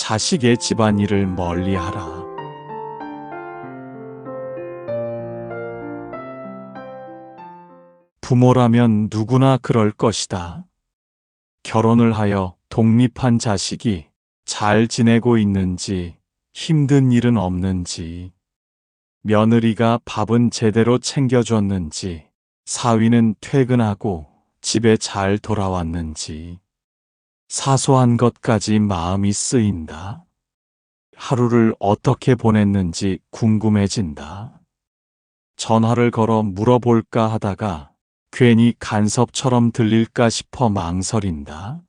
자식의 집안일을 멀리하라. 부모라면 누구나 그럴 것이다. 결혼을 하여 독립한 자식이 잘 지내고 있는지, 힘든 일은 없는지, 며느리가 밥은 제대로 챙겨줬는지, 사위는 퇴근하고 집에 잘 돌아왔는지, 사소한 것까지 마음이 쓰인다. 하루를 어떻게 보냈는지 궁금해진다. 전화를 걸어 물어볼까 하다가 괜히 간섭처럼 들릴까 싶어 망설인다.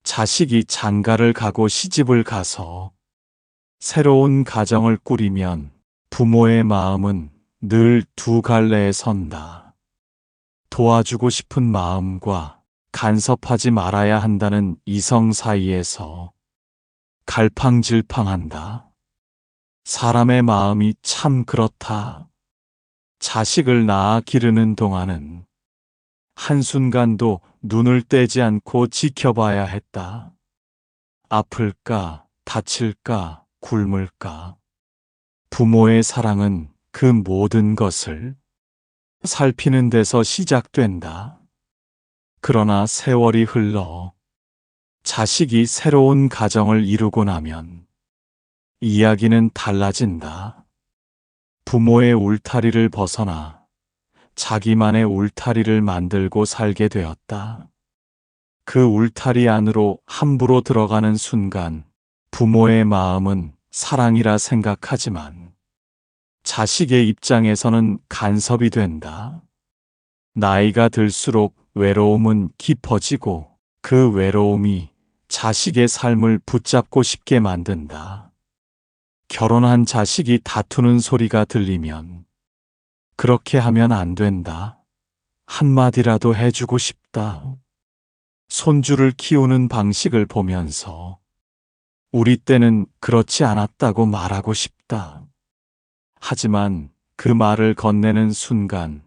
자식이 장가를 가고 시집을 가서 새로운 가정을 꾸리면 부모의 마음은 늘 두 갈래에 선다. 도와주고 싶은 마음과 간섭하지 말아야 한다는 이성 사이에서 갈팡질팡한다. 사람의 마음이 참 그렇다. 자식을 낳아 기르는 동안은 한순간도 눈을 떼지 않고 지켜봐야 했다. 아플까, 다칠까, 굶을까. 부모의 사랑은 그 모든 것을 살피는 데서 시작된다. 그러나 세월이 흘러 자식이 새로운 가정을 이루고 나면 이야기는 달라진다. 부모의 울타리를 벗어나 자기만의 울타리를 만들고 살게 되었다. 그 울타리 안으로 함부로 들어가는 순간 부모의 마음은 사랑이라 생각하지만 자식의 입장에서는 간섭이 된다. 나이가 들수록 외로움은 깊어지고 그 외로움이 자식의 삶을 붙잡고 싶게 만든다. 결혼한 자식이 다투는 소리가 들리면 그렇게 하면 안 된다. 한마디라도 해주고 싶다. 손주를 키우는 방식을 보면서 우리 때는 그렇지 않았다고 말하고 싶다. 하지만 그 말을 건네는 순간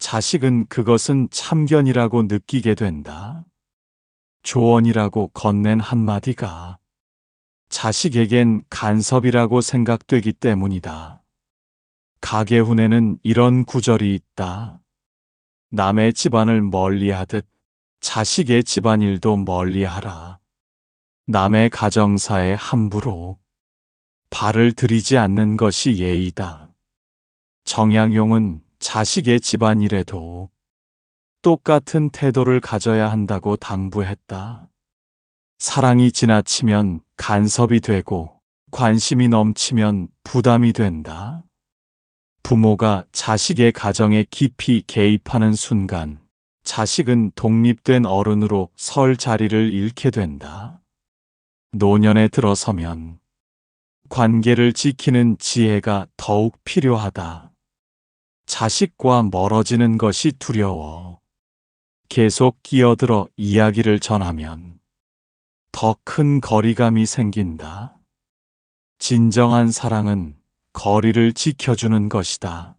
자식은 그것은 참견이라고 느끼게 된다. 조언이라고 건넨 한마디가 자식에겐 간섭이라고 생각되기 때문이다. 가계훈에는 이런 구절이 있다. 남의 집안을 멀리하듯 자식의 집안일도 멀리하라. 남의 가정사에 함부로 발을 들이지 않는 것이 예의다. 정약용은 자식의 집안일에도 똑같은 태도를 가져야 한다고 당부했다. 사랑이 지나치면 간섭이 되고 관심이 넘치면 부담이 된다. 부모가 자식의 가정에 깊이 개입하는 순간 자식은 독립된 어른으로 설 자리를 잃게 된다. 노년에 들어서면 관계를 지키는 지혜가 더욱 필요하다. 자식과 멀어지는 것이 두려워. 계속 끼어들어 이야기를 전하면 더 큰 거리감이 생긴다. 진정한 사랑은 거리를 지켜주는 것이다.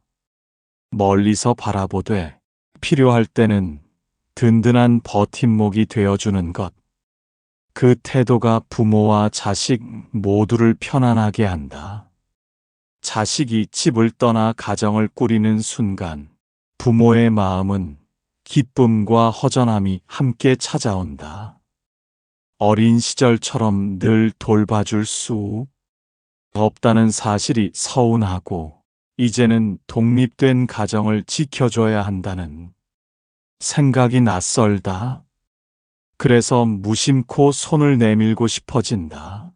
멀리서 바라보되 필요할 때는 든든한 버팀목이 되어주는 것. 그 태도가 부모와 자식 모두를 편안하게 한다. 자식이 집을 떠나 가정을 꾸리는 순간 부모의 마음은 기쁨과 허전함이 함께 찾아온다. 어린 시절처럼 늘 돌봐줄 수 없다는 사실이 서운하고 이제는 독립된 가정을 지켜줘야 한다는 생각이 낯설다. 그래서 무심코 손을 내밀고 싶어진다.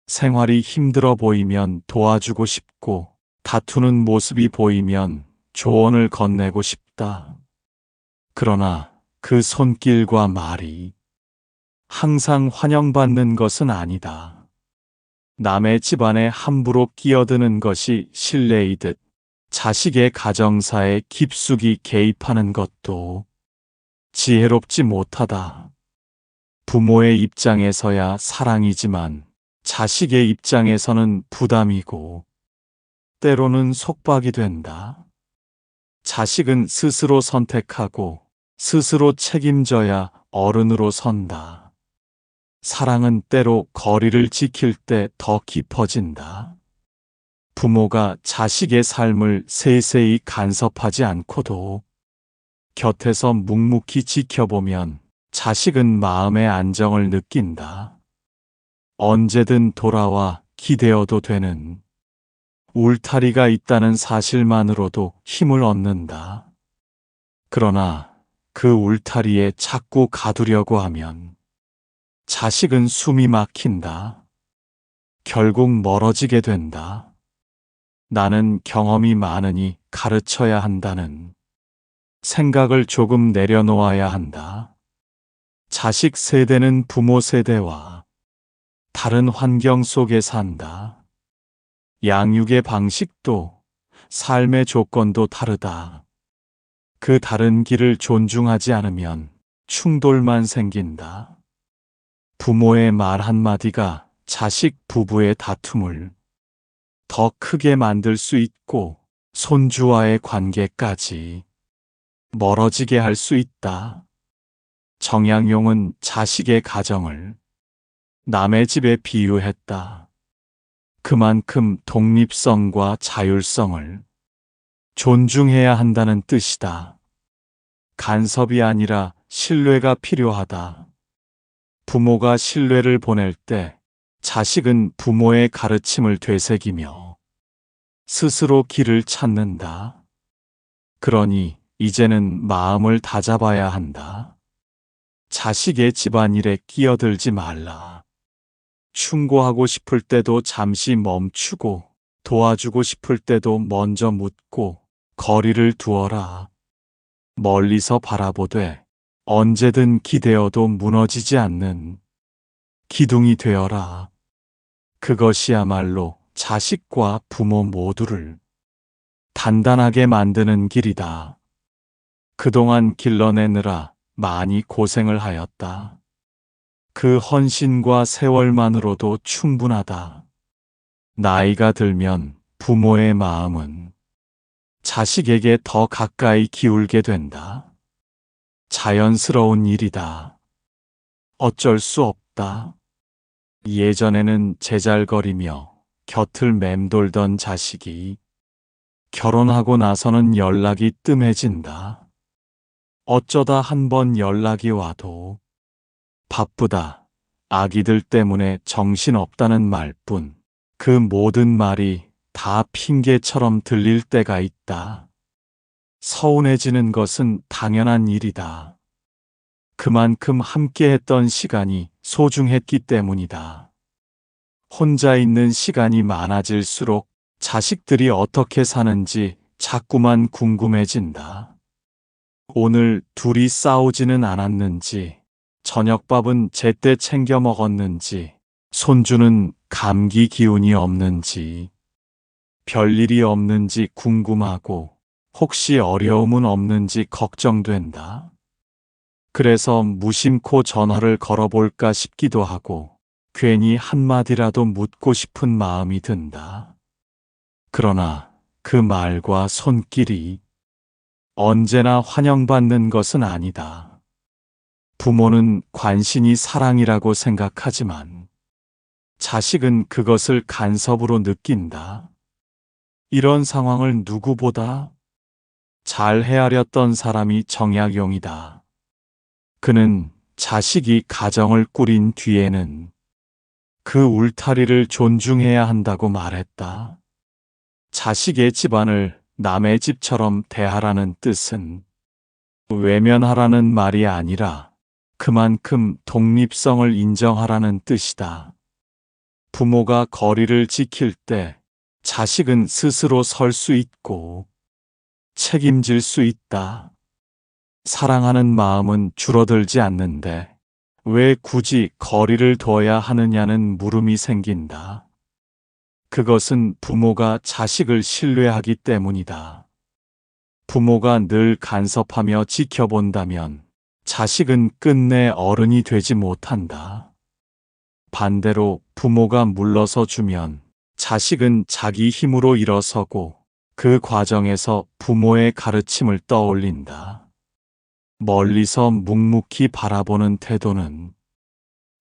생활이 힘들어 보이면 도와주고 싶고 다투는 모습이 보이면 조언을 건네고 싶다. 그러나 그 손길과 말이 항상 환영받는 것은 아니다. 남의 집안에 함부로 끼어드는 것이 실례이듯 자식의 가정사에 깊숙이 개입하는 것도 지혜롭지 못하다. 부모의 입장에서야 사랑이지만 자식의 입장에서는 부담이고 때로는 속박이 된다. 자식은 스스로 선택하고 스스로 책임져야 어른으로 선다. 사랑은 때로 거리를 지킬 때 더 깊어진다. 부모가 자식의 삶을 세세히 간섭하지 않고도 곁에서 묵묵히 지켜보면 자식은 마음의 안정을 느낀다. 언제든 돌아와 기대어도 되는 울타리가 있다는 사실만으로도 힘을 얻는다. 그러나 그 울타리에 자꾸 가두려고 하면 자식은 숨이 막힌다. 결국 멀어지게 된다. 나는 경험이 많으니 가르쳐야 한다는 생각을 조금 내려놓아야 한다. 자식 세대는 부모 세대와 다른 환경 속에 산다. 양육의 방식도 삶의 조건도 다르다. 그 다른 길을 존중하지 않으면 충돌만 생긴다. 부모의 말 한마디가 자식 부부의 다툼을 더 크게 만들 수 있고 손주와의 관계까지 멀어지게 할 수 있다. 정약용은 자식의 가정을 남의 집에 비유했다. 그만큼 독립성과 자율성을 존중해야 한다는 뜻이다. 간섭이 아니라 신뢰가 필요하다. 부모가 신뢰를 보낼 때 자식은 부모의 가르침을 되새기며 스스로 길을 찾는다. 그러니 이제는 마음을 다잡아야 한다. 자식의 집안일에 끼어들지 말라. 충고하고 싶을 때도 잠시 멈추고 도와주고 싶을 때도 먼저 묻고 거리를 두어라. 멀리서 바라보되 언제든 기대어도 무너지지 않는 기둥이 되어라. 그것이야말로 자식과 부모 모두를 단단하게 만드는 길이다. 그동안 길러내느라 많이 고생을 하였다. 그 헌신과 세월만으로도 충분하다. 나이가 들면 부모의 마음은 자식에게 더 가까이 기울게 된다. 자연스러운 일이다. 어쩔 수 없다. 예전에는 제잘거리며 곁을 맴돌던 자식이 결혼하고 나서는 연락이 뜸해진다. 어쩌다 한 번 연락이 와도 바쁘다, 아기들 때문에 정신없다는 말뿐 그 모든 말이 다 핑계처럼 들릴 때가 있다. 서운해지는 것은 당연한 일이다. 그만큼 함께했던 시간이 소중했기 때문이다. 혼자 있는 시간이 많아질수록 자식들이 어떻게 사는지 자꾸만 궁금해진다. 오늘 둘이 싸우지는 않았는지, 저녁밥은 제때 챙겨 먹었는지, 손주는 감기 기운이 없는지, 별일이 없는지 궁금하고 혹시 어려움은 없는지 걱정된다. 그래서 무심코 전화를 걸어볼까 싶기도 하고 괜히 한마디라도 묻고 싶은 마음이 든다. 그러나 그 말과 손길이 언제나 환영받는 것은 아니다. 부모는 관심이 사랑이라고 생각하지만 자식은 그것을 간섭으로 느낀다. 이런 상황을 누구보다 잘 헤아렸던 사람이 정약용이다. 그는 자식이 가정을 꾸린 뒤에는 그 울타리를 존중해야 한다고 말했다. 자식의 집안을 남의 집처럼 대하라는 뜻은 외면하라는 말이 아니라 그만큼 독립성을 인정하라는 뜻이다. 부모가 거리를 지킬 때 자식은 스스로 설 수 있고 책임질 수 있다. 사랑하는 마음은 줄어들지 않는데 왜 굳이 거리를 둬야 하느냐는 물음이 생긴다. 그것은 부모가 자식을 신뢰하기 때문이다. 부모가 늘 간섭하며 지켜본다면 자식은 끝내 어른이 되지 못한다. 반대로 부모가 물러서 주면 자식은 자기 힘으로 일어서고 그 과정에서 부모의 가르침을 떠올린다. 멀리서 묵묵히 바라보는 태도는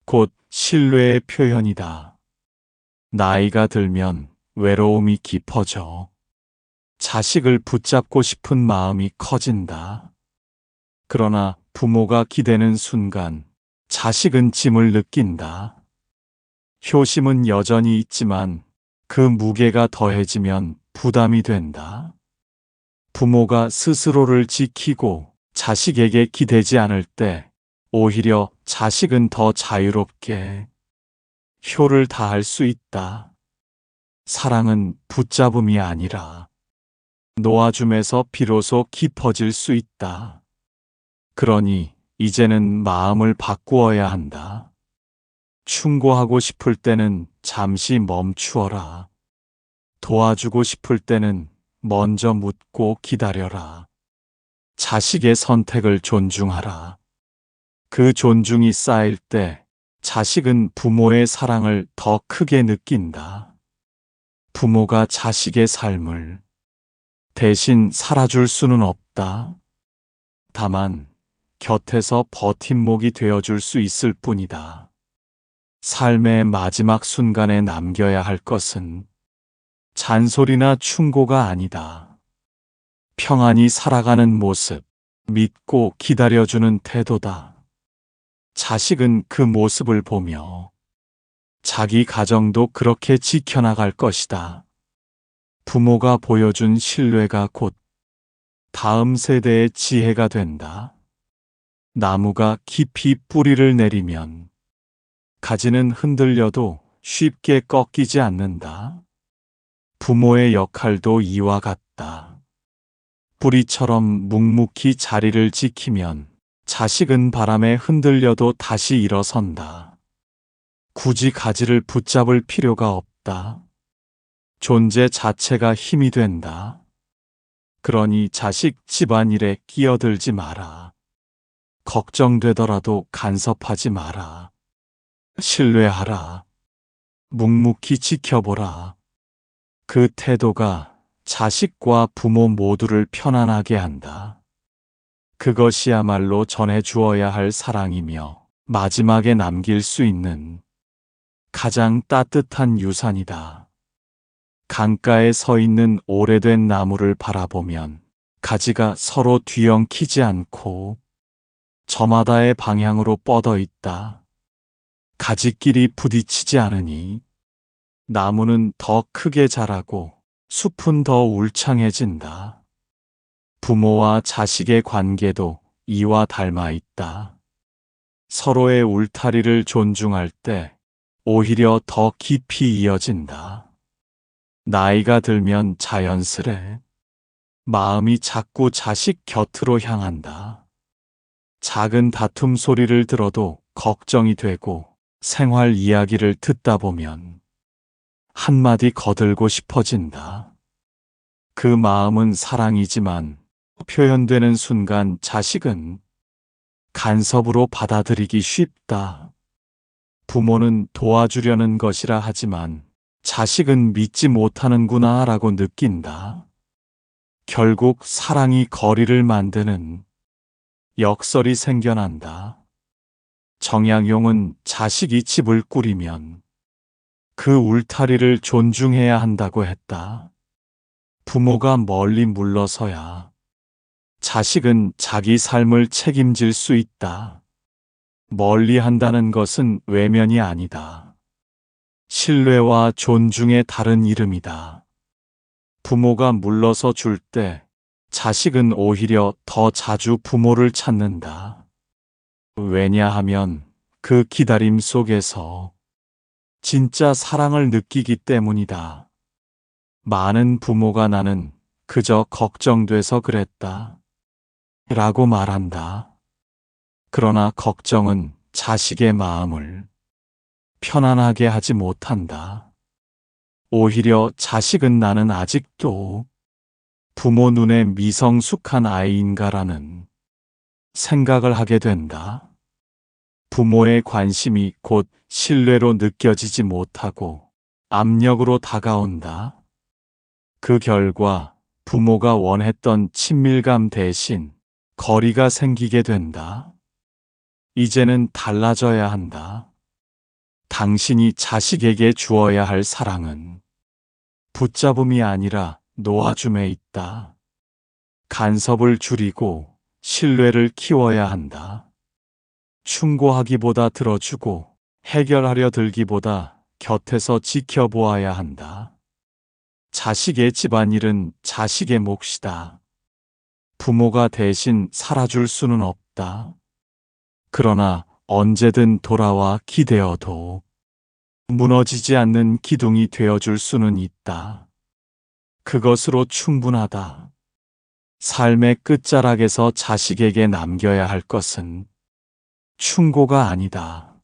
곧 신뢰의 표현이다. 나이가 들면 외로움이 깊어져. 자식을 붙잡고 싶은 마음이 커진다. 그러나 부모가 기대는 순간 자식은 짐을 느낀다. 효심은 여전히 있지만 그 무게가 더해지면 부담이 된다. 부모가 스스로를 지키고 자식에게 기대지 않을 때 오히려 자식은 더 자유롭게 효를 다할 수 있다. 사랑은 붙잡음이 아니라 놓아줌에서 비로소 깊어질 수 있다. 그러니 이제는 마음을 바꾸어야 한다. 충고하고 싶을 때는 잠시 멈추어라. 도와주고 싶을 때는 먼저 묻고 기다려라. 자식의 선택을 존중하라. 그 존중이 쌓일 때 자식은 부모의 사랑을 더 크게 느낀다. 부모가 자식의 삶을 대신 살아줄 수는 없다. 다만 곁에서 버팀목이 되어줄 수 있을 뿐이다. 삶의 마지막 순간에 남겨야 할 것은 잔소리나 충고가 아니다. 평안히 살아가는 모습, 믿고 기다려주는 태도다. 자식은 그 모습을 보며 자기 가정도 그렇게 지켜나갈 것이다. 부모가 보여준 신뢰가 곧 다음 세대의 지혜가 된다. 나무가 깊이 뿌리를 내리면 가지는 흔들려도 쉽게 꺾이지 않는다. 부모의 역할도 이와 같다. 뿌리처럼 묵묵히 자리를 지키면 자식은 바람에 흔들려도 다시 일어선다. 굳이 가지를 붙잡을 필요가 없다. 존재 자체가 힘이 된다. 그러니 자식 집안일에 끼어들지 마라. 걱정되더라도 간섭하지 마라. 신뢰하라. 묵묵히 지켜보라. 그 태도가 자식과 부모 모두를 편안하게 한다. 그것이야말로 전해주어야 할 사랑이며 마지막에 남길 수 있는 가장 따뜻한 유산이다. 강가에 서 있는 오래된 나무를 바라보면 가지가 서로 뒤엉키지 않고 저마다의 방향으로 뻗어 있다. 가지끼리 부딪히지 않으니 나무는 더 크게 자라고 숲은 더 울창해진다. 부모와 자식의 관계도 이와 닮아 있다. 서로의 울타리를 존중할 때 오히려 더 깊이 이어진다. 나이가 들면 자연스레 마음이 자꾸 자식 곁으로 향한다. 작은 다툼 소리를 들어도 걱정이 되고 생활 이야기를 듣다 보면 한마디 거들고 싶어진다. 그 마음은 사랑이지만 표현되는 순간 자식은 간섭으로 받아들이기 쉽다. 부모는 도와주려는 것이라 하지만 자식은 믿지 못하는구나 라고 느낀다. 결국 사랑이 거리를 만드는 역설이 생겨난다. 정약용은 자식이 집을 꾸리면 그 울타리를 존중해야 한다고 했다. 부모가 멀리 물러서야 자식은 자기 삶을 책임질 수 있다. 멀리 한다는 것은 외면이 아니다. 신뢰와 존중의 다른 이름이다. 부모가 물러서 줄 때 자식은 오히려 더 자주 부모를 찾는다. 왜냐하면 그 기다림 속에서 진짜 사랑을 느끼기 때문이다. 많은 부모가 나는 그저 걱정돼서 그랬다. 라고 말한다. 그러나 걱정은 자식의 마음을 편안하게 하지 못한다. 오히려 자식은 나는 아직도 부모 눈에 미성숙한 아이인가라는 생각을 하게 된다. 부모의 관심이 곧 신뢰로 느껴지지 못하고 압력으로 다가온다. 그 결과 부모가 원했던 친밀감 대신 거리가 생기게 된다. 이제는 달라져야 한다. 당신이 자식에게 주어야 할 사랑은 붙잡음이 아니라 놓아줌에 있다. 간섭을 줄이고 신뢰를 키워야 한다. 충고하기보다 들어주고 해결하려 들기보다 곁에서 지켜보아야 한다. 자식의 집안일은 자식의 몫이다. 부모가 대신 살아줄 수는 없다. 그러나 언제든 돌아와 기대어도 무너지지 않는 기둥이 되어줄 수는 있다. 그것으로 충분하다. 삶의 끝자락에서 자식에게 남겨야 할 것은 충고가 아니다.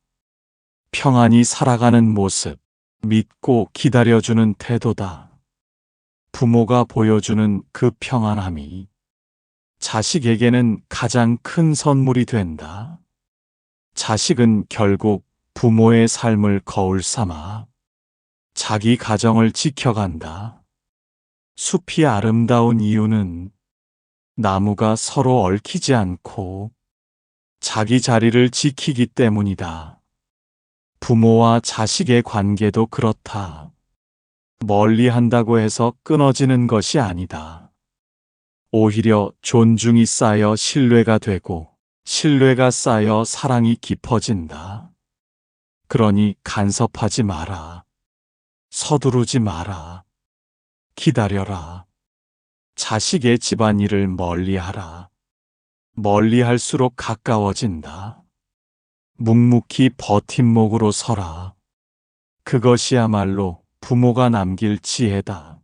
평안히 살아가는 모습, 믿고 기다려주는 태도다. 부모가 보여주는 그 평안함이 자식에게는 가장 큰 선물이 된다. 자식은 결국 부모의 삶을 거울 삼아 자기 가정을 지켜간다. 숲이 아름다운 이유는 나무가 서로 얽히지 않고 자기 자리를 지키기 때문이다. 부모와 자식의 관계도 그렇다. 멀리 한다고 해서 끊어지는 것이 아니다. 오히려 존중이 쌓여 신뢰가 되고 신뢰가 쌓여 사랑이 깊어진다. 그러니 간섭하지 마라. 서두르지 마라. 기다려라. 자식의 집안일을 멀리하라. 멀리할수록 가까워진다. 묵묵히 버팀목으로 서라. 그것이야말로 부모가 남길 지혜다.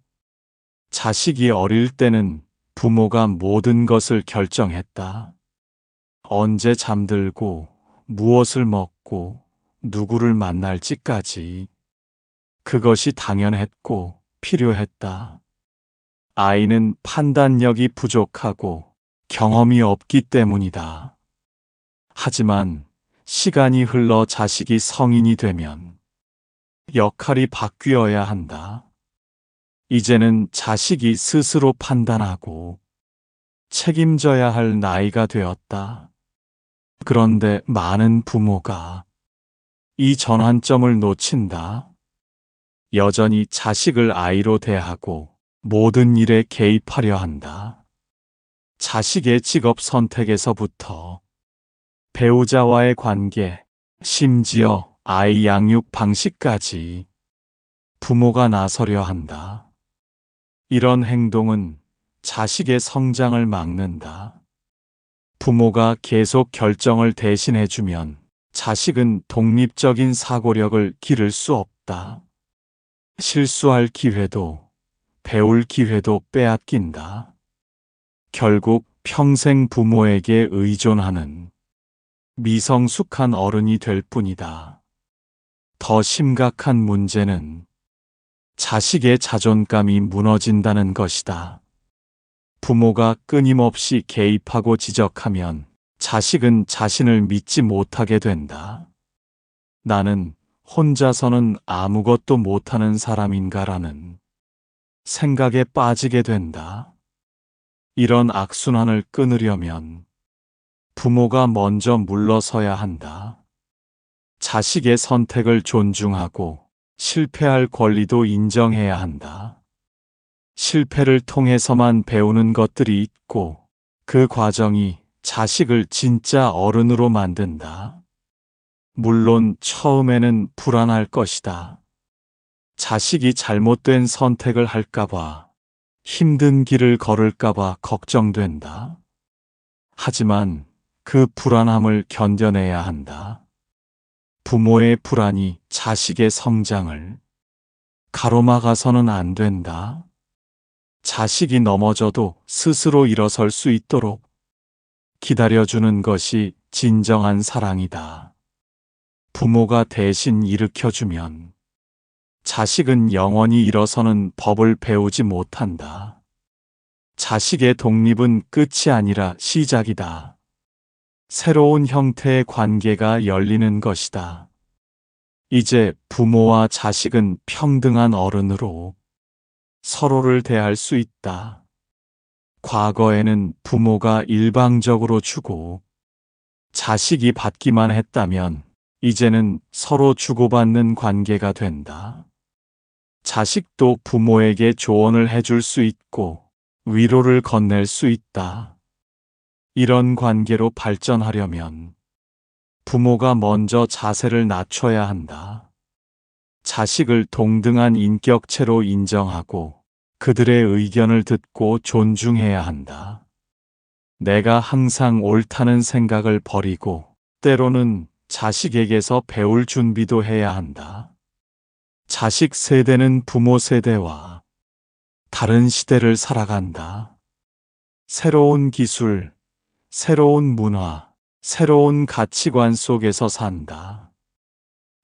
자식이 어릴 때는 부모가 모든 것을 결정했다. 언제 잠들고 무엇을 먹고 누구를 만날지까지. 그것이 당연했고 필요했다. 아이는 판단력이 부족하고 경험이 없기 때문이다. 하지만 시간이 흘러 자식이 성인이 되면 역할이 바뀌어야 한다. 이제는 자식이 스스로 판단하고 책임져야 할 나이가 되었다. 그런데 많은 부모가 이 전환점을 놓친다. 여전히 자식을 아이로 대하고 모든 일에 개입하려 한다. 자식의 직업 선택에서부터 배우자와의 관계, 심지어 아이 양육 방식까지 부모가 나서려 한다. 이런 행동은 자식의 성장을 막는다. 부모가 계속 결정을 대신해주면 자식은 독립적인 사고력을 기를 수 없다. 실수할 기회도 배울 기회도 빼앗긴다. 결국 평생 부모에게 의존하는 미성숙한 어른이 될 뿐이다. 더 심각한 문제는 자식의 자존감이 무너진다는 것이다. 부모가 끊임없이 개입하고 지적하면 자식은 자신을 믿지 못하게 된다. 나는 혼자서는 아무것도 못하는 사람인가라는 생각에 빠지게 된다. 이런 악순환을 끊으려면 부모가 먼저 물러서야 한다. 자식의 선택을 존중하고 실패할 권리도 인정해야 한다. 실패를 통해서만 배우는 것들이 있고 그 과정이 자식을 진짜 어른으로 만든다. 물론 처음에는 불안할 것이다. 자식이 잘못된 선택을 할까봐, 힘든 길을 걸을까봐 걱정된다. 하지만 그 불안함을 견뎌내야 한다. 부모의 불안이 자식의 성장을 가로막아서는 안 된다. 자식이 넘어져도 스스로 일어설 수 있도록 기다려주는 것이 진정한 사랑이다. 부모가 대신 일으켜주면 자식은 영원히 일어서는 법을 배우지 못한다. 자식의 독립은 끝이 아니라 시작이다. 새로운 형태의 관계가 열리는 것이다. 이제 부모와 자식은 평등한 어른으로 서로를 대할 수 있다. 과거에는 부모가 일방적으로 주고 자식이 받기만 했다면 이제는 서로 주고받는 관계가 된다. 자식도 부모에게 조언을 해줄 수 있고 위로를 건넬 수 있다. 이런 관계로 발전하려면 부모가 먼저 자세를 낮춰야 한다. 자식을 동등한 인격체로 인정하고 그들의 의견을 듣고 존중해야 한다. 내가 항상 옳다는 생각을 버리고 때로는 자식에게서 배울 준비도 해야 한다. 자식 세대는 부모 세대와 다른 시대를 살아간다. 새로운 기술, 새로운 문화, 새로운 가치관 속에서 산다.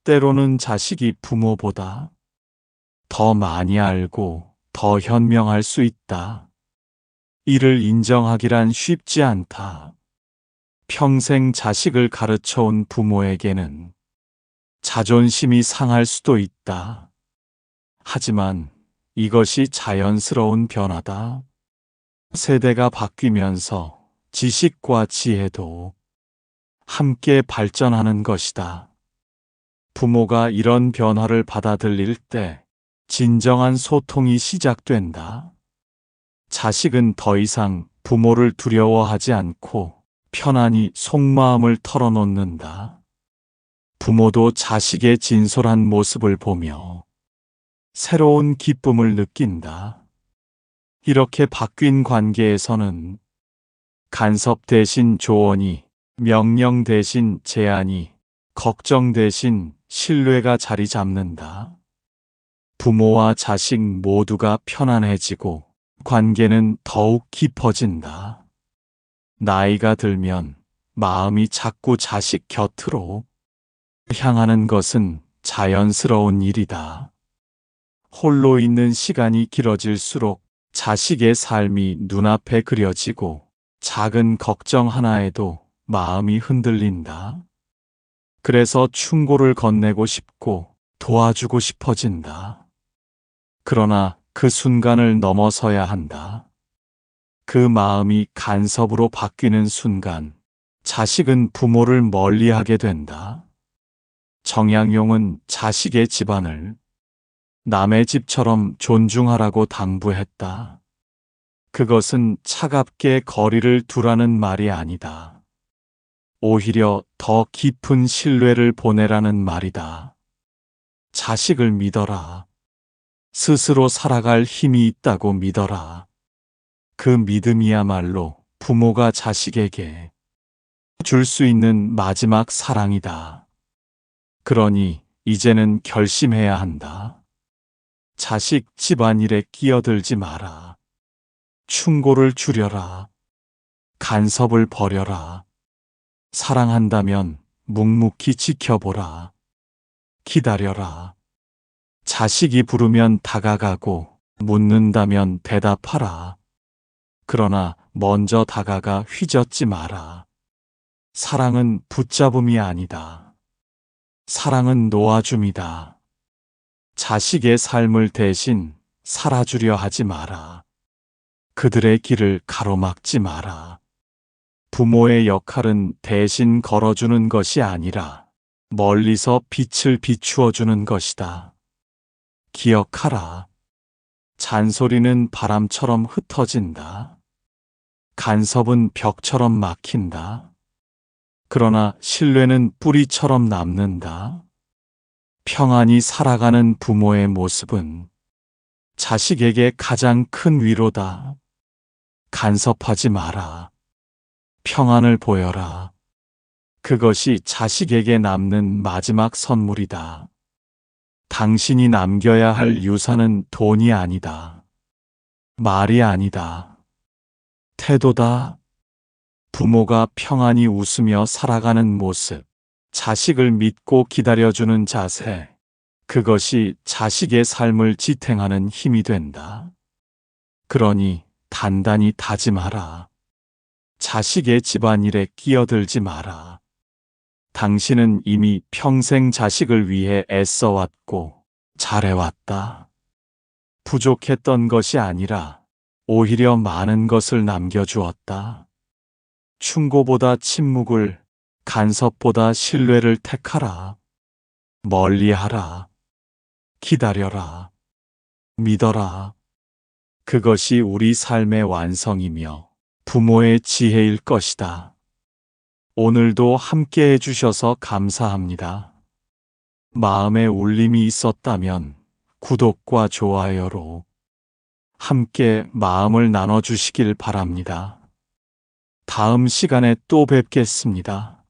때로는 자식이 부모보다 더 많이 알고 더 현명할 수 있다. 이를 인정하기란 쉽지 않다. 평생 자식을 가르쳐온 부모에게는 자존심이 상할 수도 있다. 하지만 이것이 자연스러운 변화다. 세대가 바뀌면서 지식과 지혜도 함께 발전하는 것이다. 부모가 이런 변화를 받아들일 때 진정한 소통이 시작된다. 자식은 더 이상 부모를 두려워하지 않고 편안히 속마음을 털어놓는다. 부모도 자식의 진솔한 모습을 보며 새로운 기쁨을 느낀다. 이렇게 바뀐 관계에서는 간섭 대신 조언이, 명령 대신 제안이, 걱정 대신 신뢰가 자리 잡는다. 부모와 자식 모두가 편안해지고 관계는 더욱 깊어진다. 나이가 들면 마음이 자꾸 자식 곁으로 향하는 것은 자연스러운 일이다. 홀로 있는 시간이 길어질수록 자식의 삶이 눈앞에 그려지고 작은 걱정 하나에도 마음이 흔들린다. 그래서 충고를 건네고 싶고 도와주고 싶어진다. 그러나 그 순간을 넘어서야 한다. 그 마음이 간섭으로 바뀌는 순간 자식은 부모를 멀리하게 된다. 정약용은 자식의 집안을 남의 집처럼 존중하라고 당부했다. 그것은 차갑게 거리를 두라는 말이 아니다. 오히려 더 깊은 신뢰를 보내라는 말이다. 자식을 믿어라. 스스로 살아갈 힘이 있다고 믿어라. 그 믿음이야말로 부모가 자식에게 줄 수 있는 마지막 사랑이다. 그러니 이제는 결심해야 한다. 자식 집안일에 끼어들지 마라. 충고를 줄여라. 간섭을 버려라. 사랑한다면 묵묵히 지켜보라. 기다려라. 자식이 부르면 다가가고 묻는다면 대답하라. 그러나 먼저 다가가 휘젓지 마라. 사랑은 붙잡음이 아니다. 사랑은 놓아줌이다. 자식의 삶을 대신 살아주려 하지 마라. 그들의 길을 가로막지 마라. 부모의 역할은 대신 걸어주는 것이 아니라 멀리서 빛을 비추어주는 것이다. 기억하라. 잔소리는 바람처럼 흩어진다. 간섭은 벽처럼 막힌다. 그러나 신뢰는 뿌리처럼 남는다. 평안히 살아가는 부모의 모습은 자식에게 가장 큰 위로다. 간섭하지 마라. 평안을 보여라. 그것이 자식에게 남는 마지막 선물이다. 당신이 남겨야 할 유산은 돈이 아니다. 말이 아니다. 태도다. 부모가 평안히 웃으며 살아가는 모습, 자식을 믿고 기다려주는 자세, 그것이 자식의 삶을 지탱하는 힘이 된다. 그러니 단단히 다짐하라. 자식의 집안일에 끼어들지 마라. 당신은 이미 평생 자식을 위해 애써왔고 잘해왔다. 부족했던 것이 아니라 오히려 많은 것을 남겨주었다. 충고보다 침묵을, 간섭보다 신뢰를 택하라. 멀리하라. 기다려라. 믿어라. 그것이 우리 삶의 완성이며 부모의 지혜일 것이다. 오늘도 함께 해주셔서 감사합니다. 마음에 울림이 있었다면 구독과 좋아요로 함께 마음을 나눠주시길 바랍니다. 다음 시간에 또 뵙겠습니다.